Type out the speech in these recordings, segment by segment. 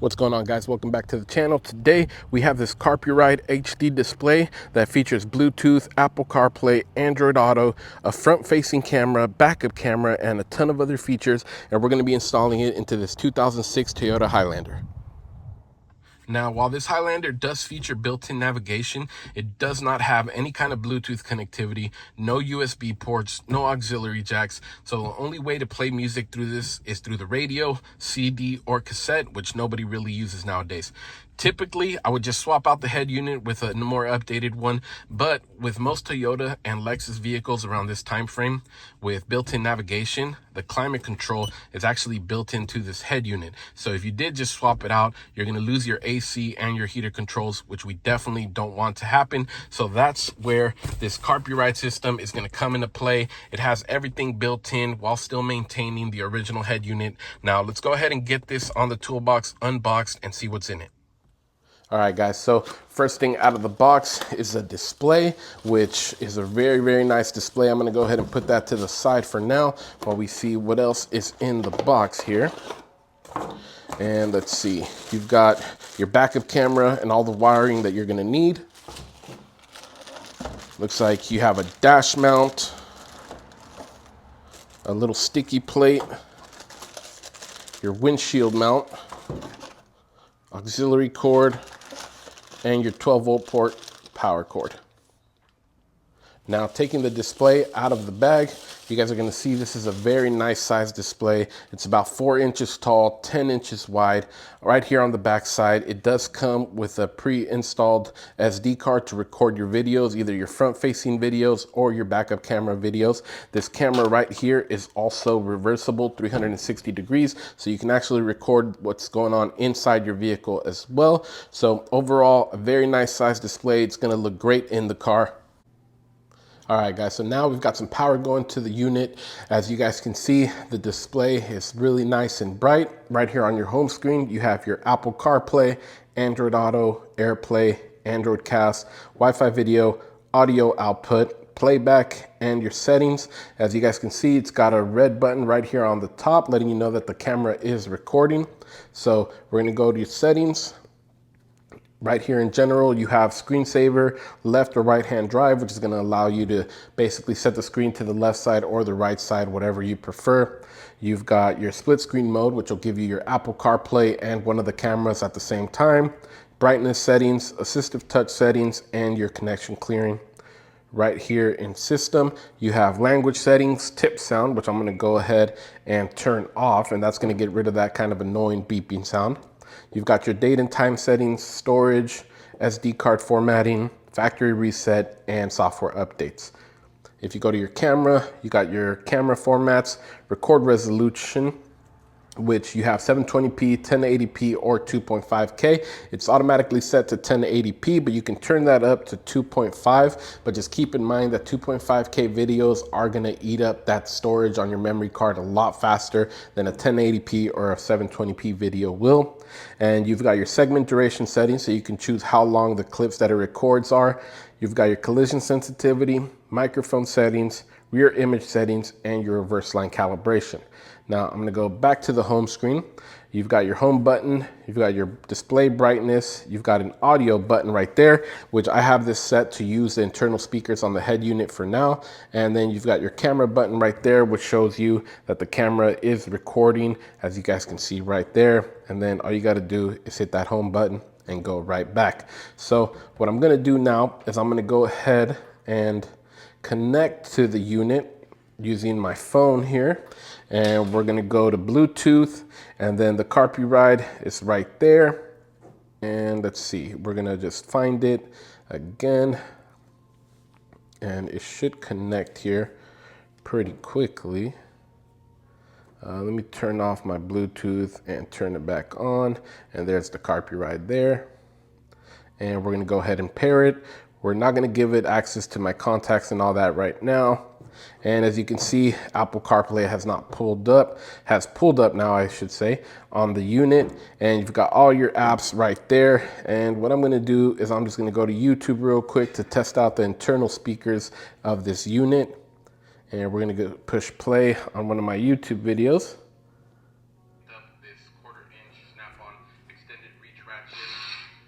What's going on, guys? Welcome back to the channel. Today we have this Carplay HD display that features Bluetooth, Apple CarPlay, Android Auto, a front-facing camera, backup camera, and a ton of other features, and we're going to be installing it into this 2006 Toyota Highlander. Now, while this Highlander does feature built-in navigation, it does not have any kind of Bluetooth connectivity, no USB ports, no auxiliary jacks. So the only way to play music through this is through the radio, CD, or cassette, which nobody really uses nowadays. Typically, I would just swap out the head unit with a more updated one, but with most Toyota and Lexus vehicles around this time frame, with built-in navigation, the climate control is actually built into this head unit. So if you did just swap it out, you're going to lose your AC and your heater controls, which we definitely don't want to happen. So that's where this Carplay system is going to come into play. It has everything built in while still maintaining the original head unit. Now let's go ahead and get this on the toolbox, unboxed, and see what's in it. All right, guys, so first thing out of the box is a display, which is a very, very nice display. I'm gonna go ahead and put that to the side for now while we see what else is in the box here. And let's see, you've got your backup camera and all the wiring that you're gonna need. Looks like you have a dash mount, a little sticky plate, your windshield mount, auxiliary cord, and your 12-volt port power cord. Now, taking the display out of the bag, you guys are going to see this is a very nice size display. It's about 4 inches tall, 10 inches wide. Right here on the back side, it does come with a pre-installed SD card to record your videos, either your front-facing videos or your backup camera videos. This camera right here is also reversible 360 degrees, so you can actually record what's going on inside your vehicle as well. So overall, a very nice size display. It's going to look great in the car. All right, guys, so now we've got some power going to the unit. As you guys can see, the display is really nice and bright. Right here on your home screen, you have your Apple CarPlay, Android Auto, AirPlay, Android Cast, Wi-Fi video, audio output, playback, and your settings. As you guys can see, it's got a red button right here on the top, letting you know that the camera is recording. So we're gonna go to your settings. Right here in general, you have screensaver, left or right hand drive, which is going to allow you to basically set the screen to the left side or the right side, whatever you prefer. You've got your split screen mode, which will give you your Apple CarPlay and one of the cameras at the same time. Brightness settings, assistive touch settings, and your connection clearing. Right here in system, you have language settings, tip sound, which I'm going to go ahead and turn off, and that's going to get rid of that kind of annoying beeping sound. You've got your date and time settings, storage, SD card formatting, factory reset, and software updates. If you go to your camera, you got your camera formats, record resolution, which you have 720p, 1080p, or 2.5K. It's automatically set to 1080p, but you can turn that up to 2.5. But just keep in mind that 2.5K videos are gonna eat up that storage on your memory card a lot faster than a 1080p or a 720p video will. And you've got your segment duration settings, so you can choose how long the clips that it records are. You've got your collision sensitivity, microphone settings, rear image settings, and your reverse line calibration. Now I'm gonna go back to the home screen. You've got your home button, you've got your display brightness, you've got an audio button right there, which I have this set to use the internal speakers on the head unit for now. And then you've got your camera button right there, which shows you that the camera is recording, as you guys can see right there. And then all you gotta do is hit that home button and go right back. So what I'm gonna do now is I'm gonna go ahead and connect to the unit using my phone here, and we're gonna go to Bluetooth, and then the Carplay is right there. And let's see, we're gonna just find it again, and it should connect here pretty quickly. Let me turn off my Bluetooth and turn it back on, and there's the Carplay there. And we're gonna go ahead and pair it. We're not gonna give it access to my contacts and all that right now. And as you can see, Apple CarPlay has pulled up now, I should say, on the unit. And you've got all your apps right there. And what I'm gonna do is I'm just gonna go to YouTube real quick to test out the internal speakers of this unit. And we're gonna go push play on one of my YouTube videos. This 1/4 inch snap-on extended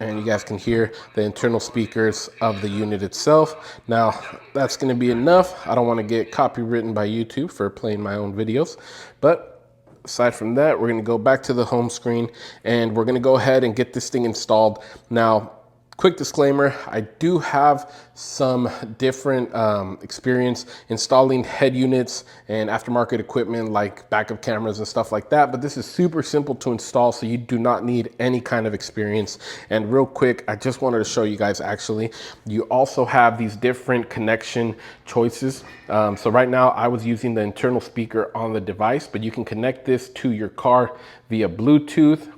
And you guys can hear the internal speakers of the unit itself. Now, that's gonna be enough. I don't wanna get copywritten by YouTube for playing my own videos, but aside from that, we're gonna go back to the home screen and we're gonna go ahead and get this thing installed. Now, quick disclaimer, I do have some different experience installing head units and aftermarket equipment like backup cameras and stuff like that, but this is super simple to install, so you do not need any kind of experience. And real quick, I just wanted to show you guys actually, you also have these different connection choices. So right now I was using the internal speaker on the device, but you can connect this to your car via Bluetooth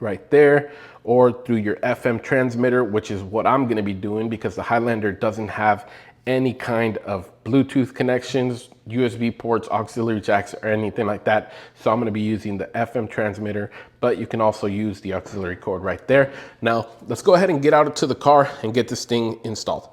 right there, or through your FM transmitter, which is what I'm gonna be doing because the Highlander doesn't have any kind of Bluetooth connections, USB ports, auxiliary jacks, or anything like that. So I'm gonna be using the FM transmitter, but you can also use the auxiliary cord right there. Now, let's go ahead and get out to the car and get this thing installed.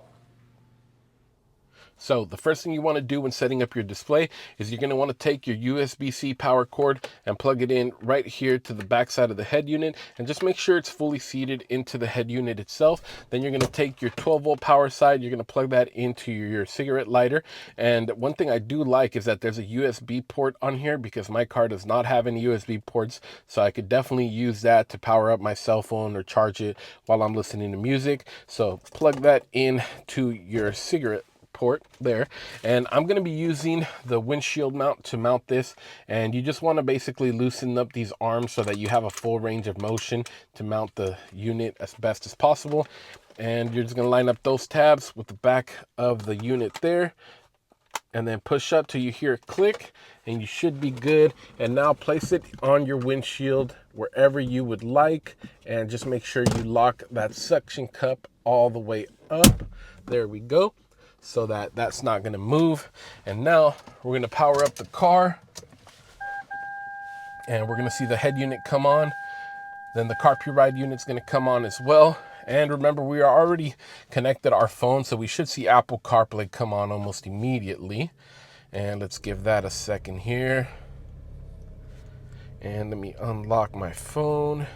So the first thing you want to do when setting up your display is you're going to want to take your USB-C power cord and plug it in right here to the back side of the head unit, and just make sure it's fully seated into the head unit itself. Then you're going to take your 12-volt power side, you're going to plug that into your cigarette lighter. And one thing I do like is that there's a USB port on here because my car does not have any USB ports, so I could definitely use that to power up my cell phone or charge it while I'm listening to music. So plug that in to your cigarette port there, and I'm going to be using the windshield mount to mount this. And you just want to basically loosen up these arms so that you have a full range of motion to mount the unit as best as possible. And you're just going to line up those tabs with the back of the unit there, and then push up till you hear it click, and you should be good. And now place it on your windshield wherever you would like, and just make sure you lock that suction cup all the way up. There we go, so that that's not going to move. And now we're going to power up the car, and we're going to see the head unit come on. Then the Carplay ride unit's going to come on as well. And remember, we are already connected our phone, so we should see Apple CarPlay come on almost immediately. And let's give that a second here. And let me unlock my phone.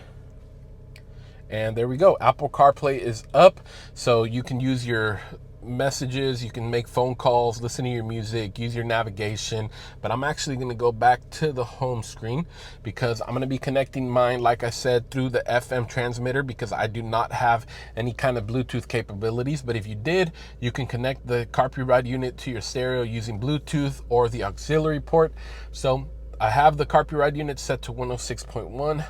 And there we go. Apple CarPlay is up, so you can use your messages, you can make phone calls, listen to your music, use your navigation. But I'm actually going to go back to the home screen because I'm going to be connecting mine, like I said, through the FM transmitter, because I do not have any kind of Bluetooth capabilities. But if you did, you can connect the Carplay ride unit to your stereo using Bluetooth or the auxiliary port. So I have the Carplay ride unit set to 106.1.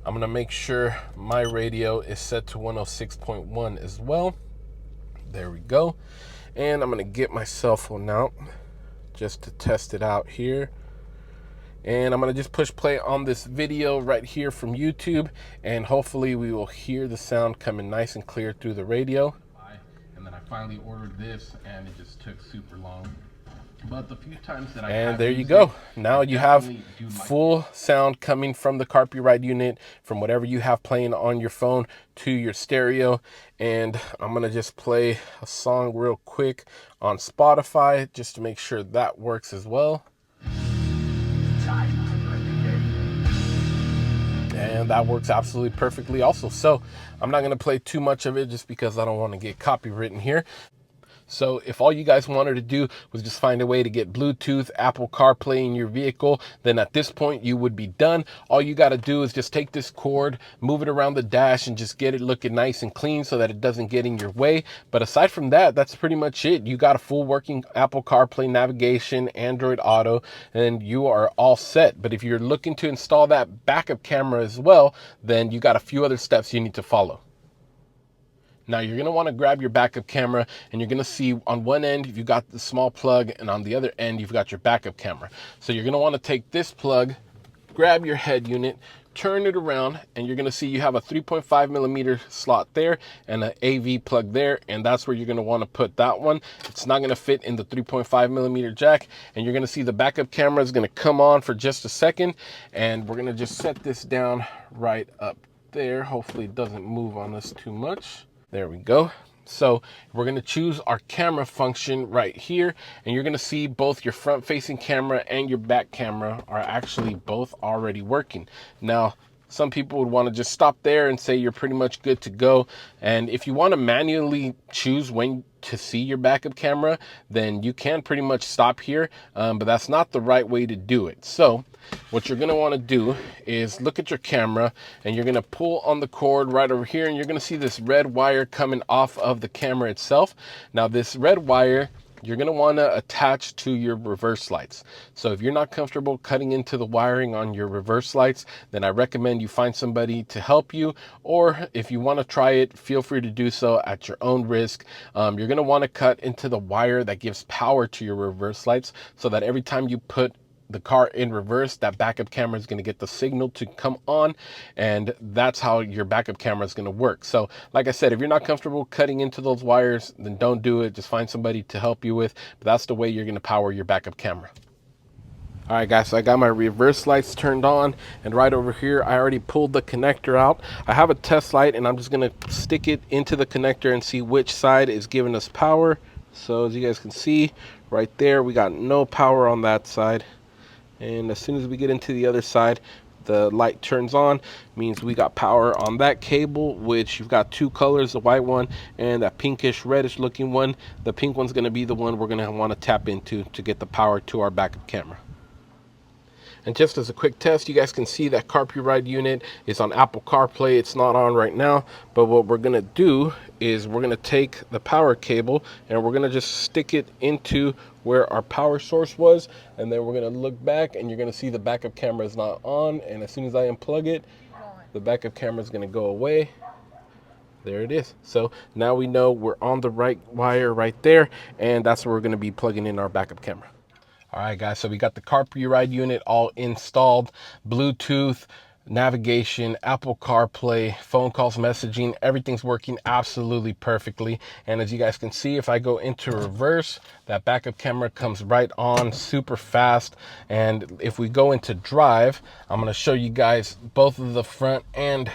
I'm going to make sure my radio is set to 106.1 as well. There we go. And I'm going to get my cell phone out just to test it out here. And I'm going to just push play on this video right here from YouTube, and hopefully we will hear the sound coming nice and clear through the radio. And then I finally ordered this, and it just took super long. But the few times that and there you go. Now you have full sound coming from the Carplay ride unit, from whatever you have playing on your phone to your stereo. And I'm gonna just play a song real quick on Spotify just to make sure that works as well. And that works absolutely perfectly also. So I'm not gonna play too much of it just because I don't want to get copywritten here. So if all you guys wanted to do was just find a way to get Bluetooth, Apple CarPlay in your vehicle, then at this point you would be done. All you got to do is just take this cord, move it around the dash, and just get it looking nice and clean so that it doesn't get in your way. But aside from that, that's pretty much it. You got a full working Apple CarPlay navigation, Android Auto, and you are all set. But if you're looking to install that backup camera as well, then you got a few other steps you need to follow. Now you're going to want to grab your backup camera, and you're going to see on one end you've got the small plug, and on the other end you've got your backup camera. So you're going to want to take this plug, grab your head unit, turn it around, and you're going to see you have a 3.5 millimeter slot there and an AV plug there, and that's where you're going to want to put that one. It's not going to fit in the 3.5 millimeter jack, and you're going to see the backup camera is going to come on for just a second, and we're going to just set this down right up there. Hopefully it doesn't move on us too much. There we go. So we're going to choose our camera function right here, and you're going to see both your front facing camera and your back camera are actually both already working. Now, Some people would want to just stop there and say you're pretty much good to go. And if you want to manually choose when to see your backup camera, then you can pretty much stop here, but that's not the right way to do it. So what you're going to want to do is look at your camera, and you're going to pull on the cord right over here, and you're going to see this red wire coming off of the camera itself. Now this red wire, you're going to want to attach to your reverse lights. So if you're not comfortable cutting into the wiring on your reverse lights, then I recommend you find somebody to help you. Or if you want to try it, feel free to do so at your own risk. You're going to want to cut into the wire that gives power to your reverse lights, so that every time you put the car in reverse, that backup camera is going to get the signal to come on, and that's how your backup camera is going to work. So like I said, if you're not comfortable cutting into those wires, then don't do it. Just find somebody to help you with, but that's the way you're going to power your backup camera. All right guys, so I got my reverse lights turned on, and right over here I already pulled the connector out. I have a test light, and I'm just going to stick it into the connector and see which side is giving us power. So as you guys can see right there, we got no power on that side. And as soon as we get into the other side, the light turns on, means we got power on that cable, which you've got two colors, the white one and that pinkish reddish looking one. The pink one's going to be the one we're going to want to tap into to get the power to our backup camera. And just as a quick test, you guys can see that Carplay unit is on Apple CarPlay. It's not on right now, but what we're gonna do is we're gonna take the power cable and we're gonna just stick it into where our power source was, and then we're gonna look back and you're gonna see the backup camera is not on, and as soon as I unplug it, the backup camera is gonna go away. There it is. So now we know we're on the right wire right there, and that's where we're gonna be plugging in our backup camera. All right, guys, so we got the Carplay unit all installed, Bluetooth, navigation, Apple CarPlay, phone calls, messaging, everything's working absolutely perfectly. And as you guys can see, if I go into reverse, that backup camera comes right on super fast. And if we go into drive, I'm gonna show you guys both of the front and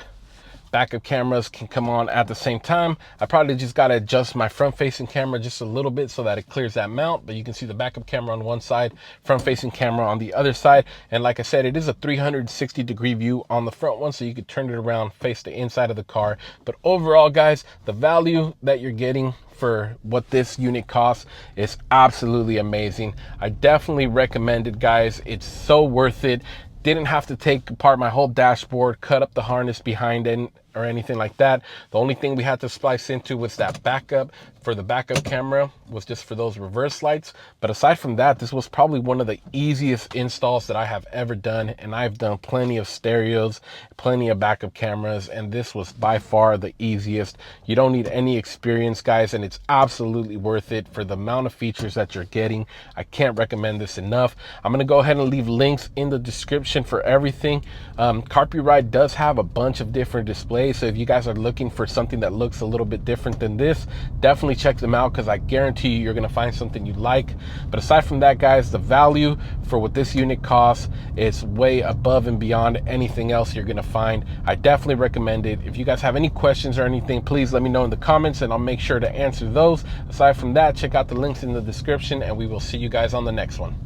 backup cameras can come on at the same time. I probably just got to adjust my front facing camera just a little bit so that it clears that mount, but you can see the backup camera on one side, front facing camera on the other side. And like I said, it is a 360-degree view on the front one, so you could turn it around, face the inside of the car. But overall, guys, the value that you're getting for what this unit costs is absolutely amazing. I definitely recommend it, guys. It's so worth it. Didn't have to take apart my whole dashboard, cut up the harness behind it or anything like that. The only thing we had to splice into was that backup for the backup camera, was just for those reverse lights. But aside from that, this was probably one of the easiest installs that I have ever done. And I've done plenty of stereos, plenty of backup cameras, and this was by far the easiest. You don't need any experience, guys, and it's absolutely worth it for the amount of features that you're getting. I can't recommend this enough. I'm gonna go ahead and leave links in the description for everything. Carplay does have a bunch of different displays, so if you guys are looking for something that looks a little bit different than this, definitely check them out, because I guarantee you, you're gonna find something you like. But aside from that, guys, the value for what this unit costs is way above and beyond anything else you're gonna find. I definitely recommend it. If you guys have any questions or anything, please let me know in the comments and I'll make sure to answer those. Aside from that, check out the links in the description, and we will see you guys on the next one.